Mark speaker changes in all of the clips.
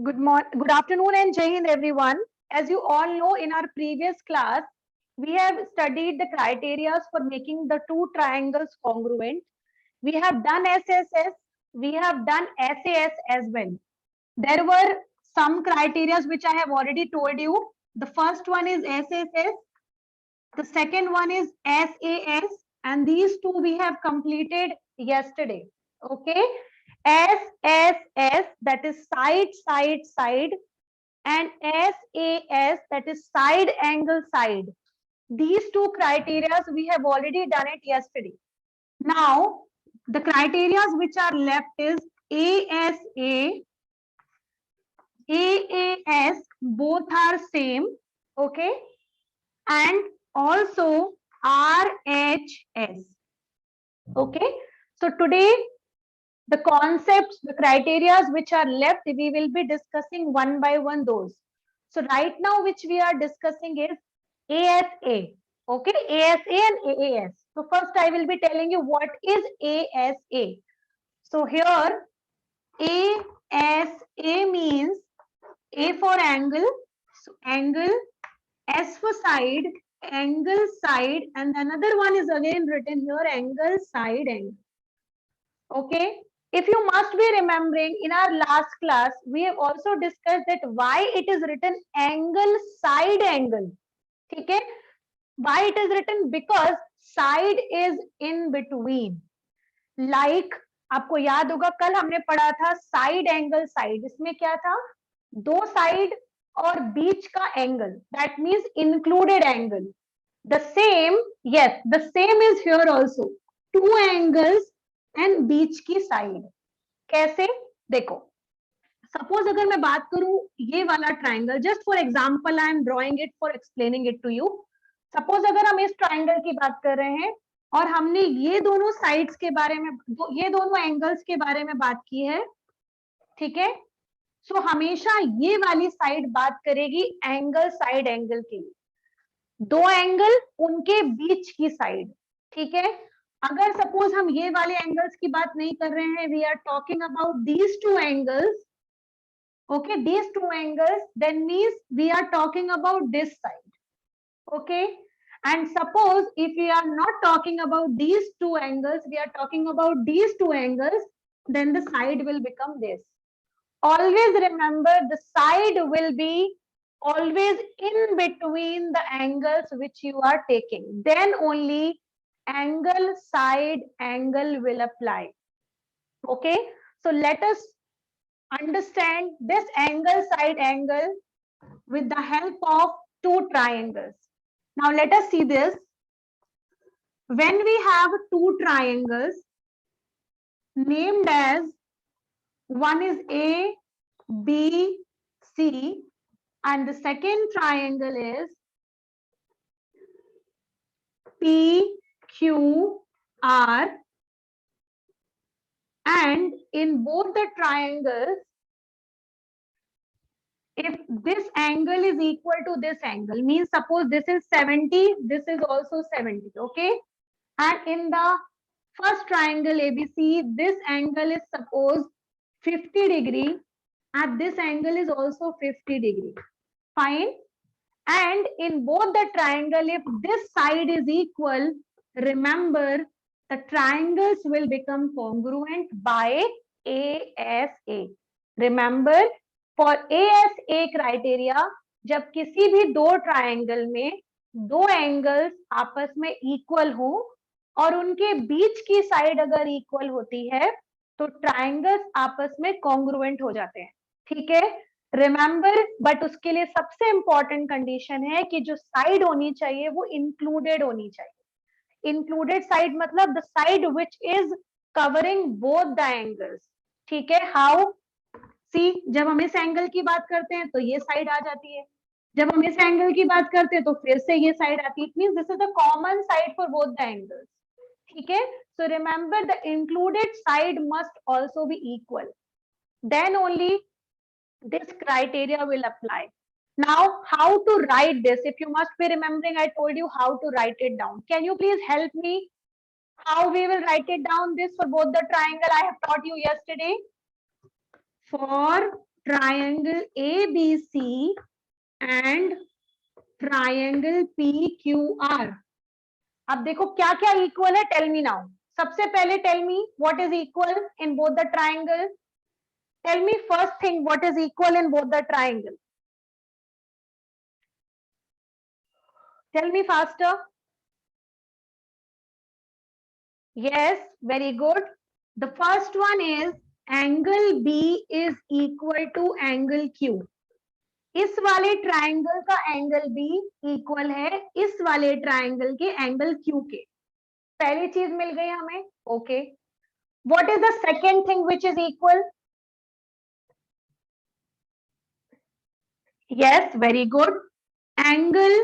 Speaker 1: Good afternoon and Jai Hind everyone. As you all know, in our previous class, we have studied the criteria for making the two triangles congruent. We have done SSS, we have done SAS as well. There were some criteria which I have already told you. The first one is SSS, the second one is SAS, and these two we have completed yesterday. Okay, SSS, that is side, side, side, and SAS, that is side angle side. These two criteria we have already done it yesterday. Now, the criteria which are left is ASA, AAS, both are same, okay, and also RHS. Okay, so today the concepts, the criteria which are left, we will be discussing one by one those. So right now which we are discussing is ASA. Okay, ASA and AAS. So first I will be telling you what is ASA. So here ASA means A for angle, so angle, S for side, angle side, and another one is again written here, angle side angle. Okay, if you must be remembering, in our last class we have also discussed that why it is written angle side angle. Okay, why it is written? Because side is in between. Like आपको याद होगा कल हमने पढ़ा था side angle side, इसमें क्या था, दो साइड और बीच का angle, that means included angle. The same, yes, the same is here also. Two angles and बीच की साइड. कैसे? देखो, सपोज अगर मैं बात करूं ये वाला triangle, just for example I am drawing it for explaining it to you. Suppose अगर हम इस ट्राइंगल की बात कर रहे हैं और हमने ये दोनों साइड्स के बारे में, ये दोनों एंगल्स के बारे में बात की है, ठीक है. सो हमेशा ये वाली साइड बात करेगी एंगल साइड एंगल के लिए, दो एंगल उनके बीच की साइड, ठीक है. अगर सपोज हम ये वाले एंगल्स की बात नहीं कर रहे हैं, we are talking about these two angles, okay, these two angles, then means we are talking about this side. Okay, and suppose if we are not talking about these two angles, we are talking about these two angles, then the side will become this. Always remember, the side will be always in between the angles which you are taking, then only angle side angle will apply. Okay, so let us understand this angle side angle with the help of two triangles. Now let us see this. When we have two triangles named as, one is A, B, C, and the second triangle is P, Q, R, and in both the triangles, if this angle is equal to this angle, means suppose this is 70, this is also 70, okay, and in the first triangle ABC, this angle is suppose 50 degree, and this angle is also 50 degree, fine. And in both the triangle, if this side is equal, remember the triangles will become congruent by ASA. Remember, for ASA criteria, जब किसी भी दो triangle में दो angles आपस में equal हो और उनके बीच की साइड अगर इक्वल होती है तो ट्राइंगल्स आपस में कॉन्ग्रुएंट हो जाते हैं, ठीक है. रिमेंबर, बट उसके लिए सबसे इंपॉर्टेंट कंडीशन है कि जो साइड होनी चाहिए वो इंक्लूडेड होनी चाहिए. इंक्लूडेड साइड मतलब the side which is covering both the angles, ठीक है. हाउ? सी, जब हम इस एंगल की बात करते हैं तो ये साइड आ जाती है, जब हम इस एंगल की बात करते हैं तो फिर से ये साइड आती है. It means this is the common side for both the angles, ठीक है. So remember, the included side must also be equal, then only this criteria will apply. Now, how to write this? If you must be remembering, I told you how to write it down. Can you please help me how we will write it down this for both the triangle I have taught you yesterday? For triangle ABC and triangle PQR. अब देखो क्या क्या equal है, tell me now. सबसे पहले tell me what is equal in both the triangle. Tell me first thing what is equal in both the triangle. Tell me faster. Yes, very good. The first one is angle B is equal to angle Q. इस वाले triangle का angle B equal है इस वाले triangle के angle Q के. पहली चीज मिल गई हमें. Okay. What is the second thing which is equal? Yes, very good. Angle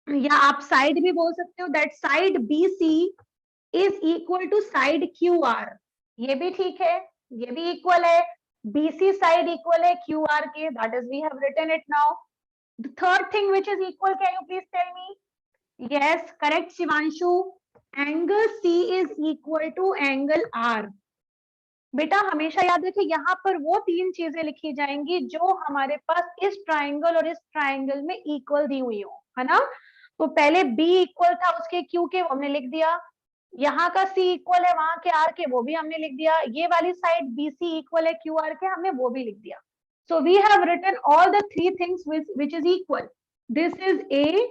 Speaker 1: या आप साइड भी बोल सकते हो. That side BC is equal to side QR. ये भी ठीक है, ये भी इक्वल है. BC side equal है QR के. That is we have written it now. The third thing which is equal, can you please tell me? Yes, correct Shivanshu. Angle C is equal to angle R. बेटा हमेशा याद रखिए यहाँ पर वो तीन चीजें लिखी जाएंगी जो हमारे पास इस ट्राइंगल और इस ट्राइंगल में इक्वल दी हुई हो, है ना. तो पहले B इक्वल था उसके Q के, वो हमने लिख दिया. यहाँ का C इक्वल है वहां के R के, वो भी हमने लिख दिया. ये वाली साइड BC इक्वल है QR के, हमने वो भी लिख दिया. So we have written all the three things which is equal. This is A,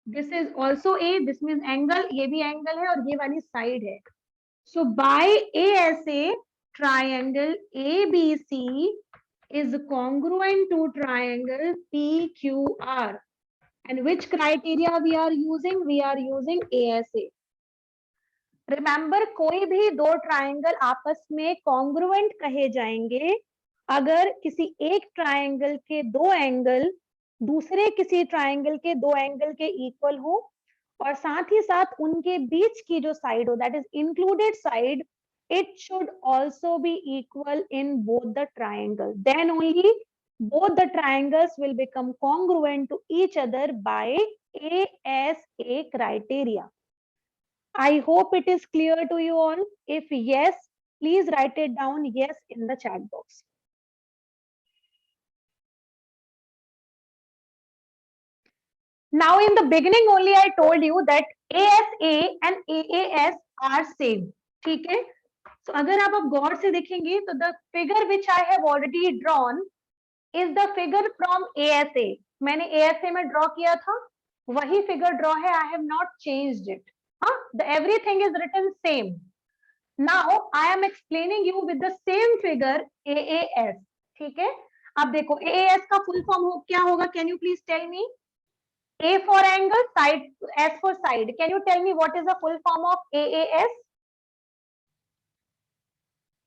Speaker 1: this is also A, this means angle, ये भी angle है और ये वाली side है. So by ASA, triangle ABC is congruent to triangle PQR. And which criteria we are using? We are using ASA. Remember, कोई भी दो ट्राइंगल आपस में कॉन्ग्रुएंट कहे जाएंगे अगर किसी एक ट्राइंगल के दो एंगल दूसरे किसी ट्राइंगल के दो एंगल के इक्वल हो और साथ ही साथ उनके बीच की जो साइड हो, that is included side, it should also be equal in both the triangle. Then only both the triangles will become congruent to each other by ASA criteria. I hope it is clear to you all. If yes, please write it down yes in the chat box. Now in the beginning only I told you that ASA and AAS are same. ठीक है. So अगर आप अब गौर से देखेंगे तो the figure which I have already drawn is the figure from ASA. मैंने ASA में draw किया था, वही figure draw है. I have not changed it. हाँ, everything is written same. Now I am explaining you with the same figure AAS. ठीक है. अब देखो AAS का full form क्या होगा? Can you please tell me? A for angle, side, S for side. Can you tell me what is the full form of AAS?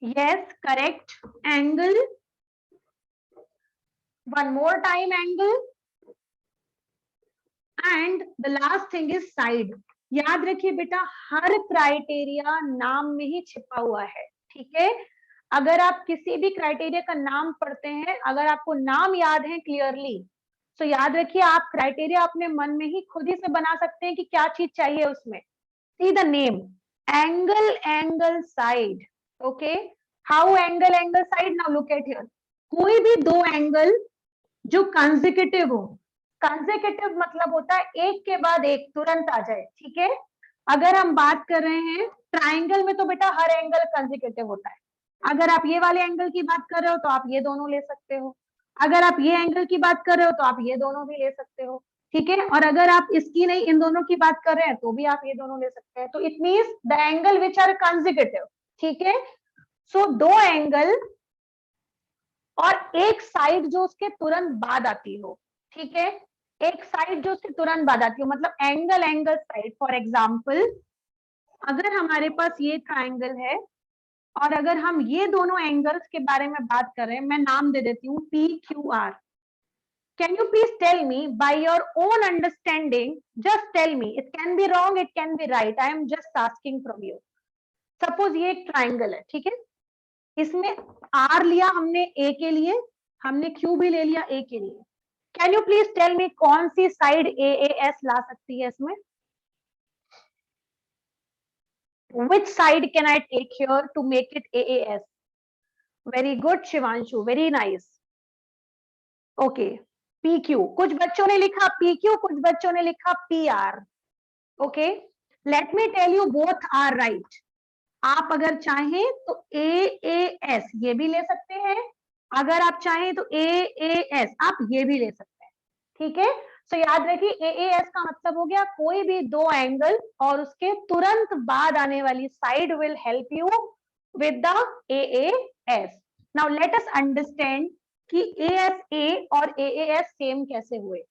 Speaker 1: Yes, correct. Angle. One more time, angle. And the last thing is side. याद रखिए बेटा, हर criteria नाम में ही छिपा हुआ है. ठीक है. अगर आप किसी भी क्राइटेरिया का नाम पढ़ते हैं, अगर आपको नाम याद है क्लियरली, तो याद रखिए आप क्राइटेरिया अपने मन में ही खुद ही से बना सकते हैं कि क्या चीज चाहिए उसमें. See the name, angle, angle, side. Okay. How angle, angle, side. Now look at here. कोई भी दो एंगल जो कंसेक्यूटिव हो. कंसेक्यूटिव मतलब होता है एक के बाद एक तुरंत आ जाए. ठीक है. अगर हम बात कर रहे हैं ट्राइंगल में तो बेटा हर एंगल कंसेक्यूटिव होता है. अगर आप ये वाले एंगल की बात कर रहे हो तो आप ये दोनों ले सकते हो. अगर आप ये एंगल की बात कर रहे हो तो आप ये दोनों भी ले सकते हो. ठीक है. और अगर आप इसकी नहीं इन दोनों की बात कर रहे हैं तो भी आप ये दोनों ले सकते हैं. तो it means the angle which are consecutive. ठीक है. सो दो एंगल और एक साइड जो उसके तुरंत बाद आती हो. ठीक है. एक साइड जो उसके तुरंत बाद आती हो, मतलब angle, angle, side. For example, अगर हमारे पास ये ट्राइंगल है और अगर हम ये दोनों एंगल्स के बारे में बात कर रहे हैं, मैं नाम दे देती हूँ PQR. Can you please tell me by your own understanding, just tell me, it can be wrong, it can be right, I am just asking from you. Suppose ये एक ट्राइंगल है. ठीक है. इसमें R लिया हमने A के लिए, हमने Q भी ले लिया A के लिए. Can you please tell me कौन सी साइड AAS ला सकती है इसमें? Which side can I take here to make it AAS? Very good, Shivanshu. Very nice. Okay, P Q, कुछ बच्चों ने लिखा पी क्यू, कुछ बच्चों ने लिखा P R. Okay, let me tell you both are right. आप अगर चाहें तो ए एस ये भी ले सकते हैं, अगर आप चाहें तो ए एस आप ये भी ले सकते हैं, ठीक है। तो याद रखिए ए एस का मतलब हो गया कोई भी दो एंगल और उसके तुरंत बाद आने वाली side will help you with the A S. Now let us understand कि ए एस ए और ए एस सेम कैसे हुए।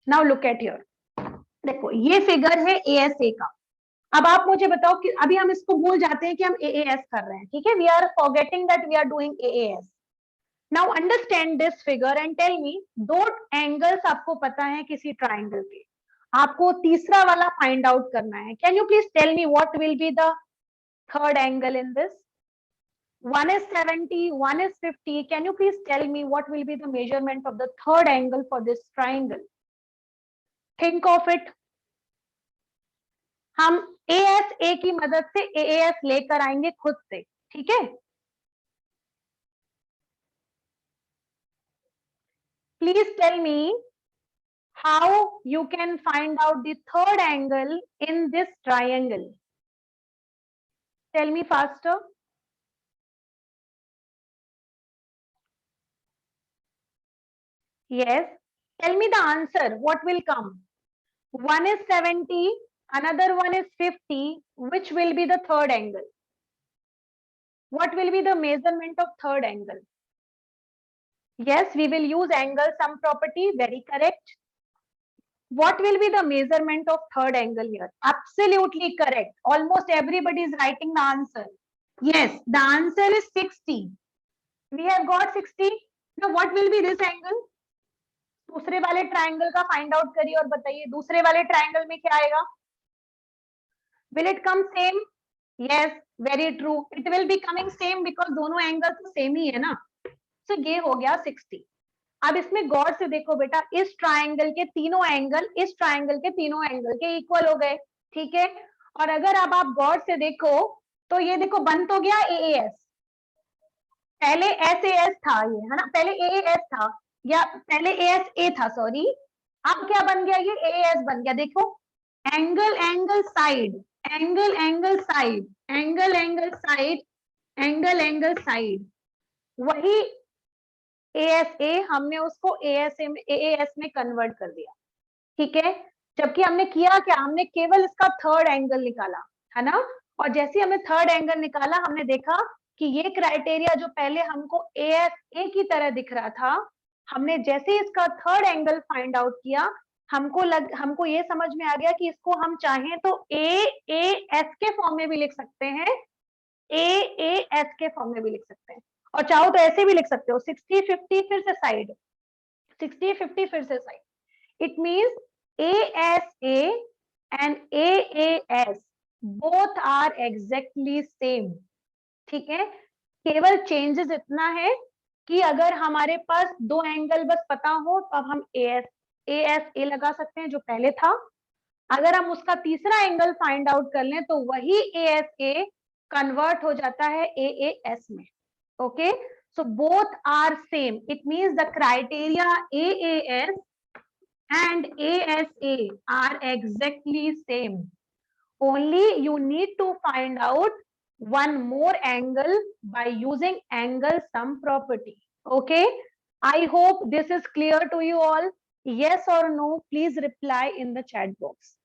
Speaker 1: नाउ लुक एट हियर, देखो ये फिगर है ए एस ए का। अब आप मुझे बताओ कि अभी हम इसको भूल जाते हैं कि हम एएएस कर रहे हैं, ठीक है, we are forgetting that we are doing AAS. Now understand this figure and tell me, दो एंगल्स आपको पता है किसी ट्राइंगल के, आपको तीसरा वाला फाइंड आउट करना है। Can you please tell me what will be the third angle in this? One is 70, one is 50. Can you please tell me what will be the measurement of the third angle for this triangle? Think of it. हम A S A की मदद से A S लेकर आएंगे खुद से, ठीक है। Please tell me how you can find out the third angle in this triangle. Tell me faster. Yes, tell me the answer, what will come? One is 70, another one is 50. Which will be the third angle? What will be the measurement of third angle? Yes, we will use angle sum property, very correct. What will be the measurement of third angle here? Absolutely correct. Almost everybody is writing the answer. Yes, the answer is 60. We have got 60. Now what will be this angle? दूसरे वाले triangle का find out करिए और बताइए दूसरे वाले triangle में क्या आएगा? Will it come same? Yes, very true. It will be coming same because दोनों एंगल तो सेम ही है ना। So ये हो गया 60। अब इसमें गौर से देखो बेटा, इस ट्राइंगल के तीनों एंगल इस ट्राइंगल के तीनों एंगल के इक्वल हो गए, ठीक है। और अगर अब आप गौर से देखो तो ये देखो बन तो गया ए एस, पहले एस ए एस था ये, है ना, पहले ए एस था या पहले ए एस ए था, सॉरी। अब क्या बन गया, ये ए एस बन गया। देखो angle angle side, angle angle side, angle angle side, angle angle side, वही ए हमने उसको एएस में कन्वर्ट कर दिया, ठीक है। जबकि हमने किया क्या, हमने केवल इसका थर्ड एंगल निकाला, है ना। और जैसे हमने थर्ड एंगल निकाला हमने देखा कि ये क्राइटेरिया जो पहले हमको ए की तरह दिख रहा था, हमने जैसे इसका थर्ड एंगल फाइंड आउट किया, हमको ये समझ में आ गया कि इसको हम चाहें तो एस के फॉर्म में भी लिख सकते हैं, एस के फॉर्म में भी लिख सकते हैं, और चाहो तो ऐसे भी लिख सकते हो 60-50 फिर से साइड, 60-50 फिर से side. It means ASA and AAS both are exactly same, ठीक है। केवल चेंजेस इतना है कि अगर हमारे पास दो एंगल बस पता हो तो अब हम ASA लगा सकते हैं जो पहले था। अगर हम उसका तीसरा एंगल फाइंड आउट कर लें तो वही ASA कन्वर्ट हो जाता है AAS में। Okay, so both are same. It means the criteria AAS and ASA are exactly same. Only you need to find out one more angle by using angle sum property. Okay, I hope this is clear to you all. Yes or no, please reply in the chat box.